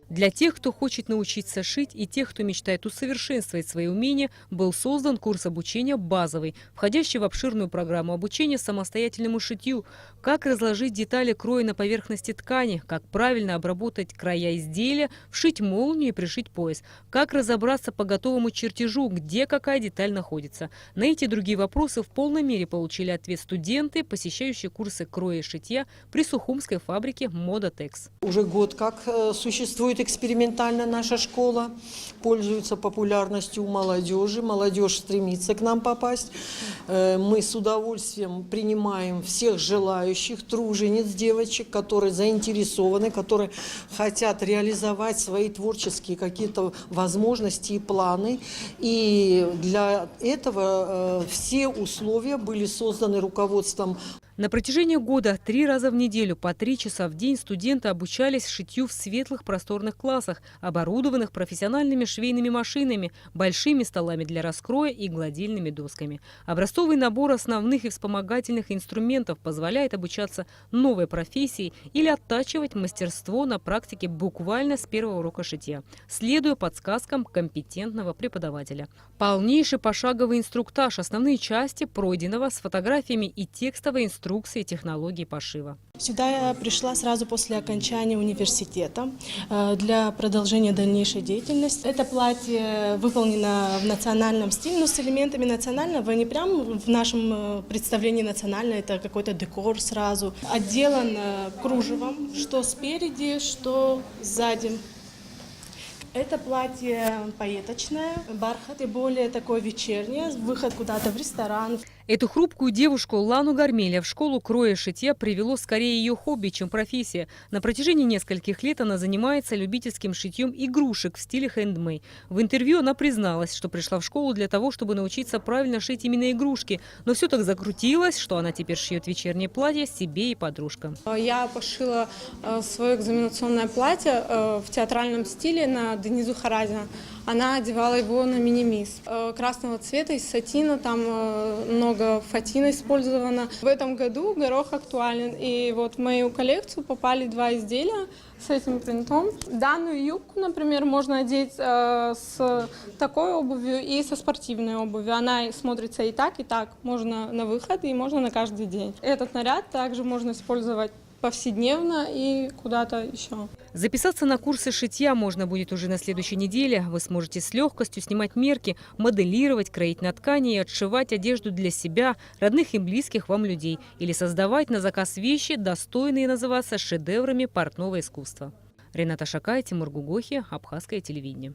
Для тех, кто хочет научиться шить, и тех, кто мечтает усовершенствовать свои умения, был создан курс обучения базовый, входящий в обширную программу обучения самостоятельному шитью, как разложить детали кроя на поверхности ткани, как правильно обработать края изделия, вшить молнию и пришить пояс, как разобраться по готовому чертежу, где какая деталь находится. На эти и другие вопросы в полной мере получили ответ студенты, посещающие курсы кроя и шитья при Сухумской фабрике «Модатекс». Уже год как существует экспериментально наша школа, пользуется популярностью у молодежи. Молодежь стремится к нам попасть. Мы с удовольствием принимаем всех желающих, тружениц, девочек, которые заинтересованы, которые хотят реализовать свои творческие какие-то возможности и планы. И для этого все условия были созданы руководством. На протяжении года 3 раза в неделю по 3 часа в день студенты обучались шитью в светлых просторных классах, оборудованных профессиональными швейными машинами, большими столами для раскроя и гладильными досками. Образцовый набор основных и вспомогательных инструментов позволяет обучаться новой профессии или оттачивать мастерство на практике буквально с первого урока шитья, следуя подсказкам компетентного преподавателя. Полнейший пошаговый инструктаж, основные части пройденного с фотографиями и текстовой инструкции технологии пошива. Сюда я пришла сразу после окончания университета для продолжения дальнейшей деятельности. Это платье выполнено в национальном стиле, но с элементами национального, не прям в нашем представлении национально, это какой-то декор сразу. Отделан кружевом, что спереди, что сзади. Это платье поэточное, бархат и более такое вечернее, выход куда-то в ресторан. Эту хрупкую девушку Лану Гармеля в школу кроя и шитья привело скорее ее хобби, чем профессия. На протяжении нескольких лет она занимается любительским шитьем игрушек в стиле хендмейд. В интервью она призналась, что пришла в школу для того, чтобы научиться правильно шить именно игрушки. Но все так закрутилось, что она теперь шьет вечернее платье себе и подружкам. Я пошила свое экзаменационное платье в театральном стиле на Денизу Харазина. Она одевала его на мини-мисс. Красного цвета, из сатина, там много фатина использовано. В этом году горох актуален. И вот в мою коллекцию попали 2 изделия с этим принтом. Данную юбку, например, можно одеть с такой обувью и со спортивной обувью. Она смотрится и так. Можно на выход и можно на каждый день. Этот наряд также можно использовать повседневно и куда-то еще. Записаться на курсы шитья можно будет уже на следующей неделе. Вы сможете с легкостью снимать мерки, моделировать, кроить на ткани и отшивать одежду для себя, родных и близких вам людей. Или создавать на заказ вещи, достойные называться шедеврами портного искусства. Рената Шакай, Тимур Гугохи, Абхазское телевидение.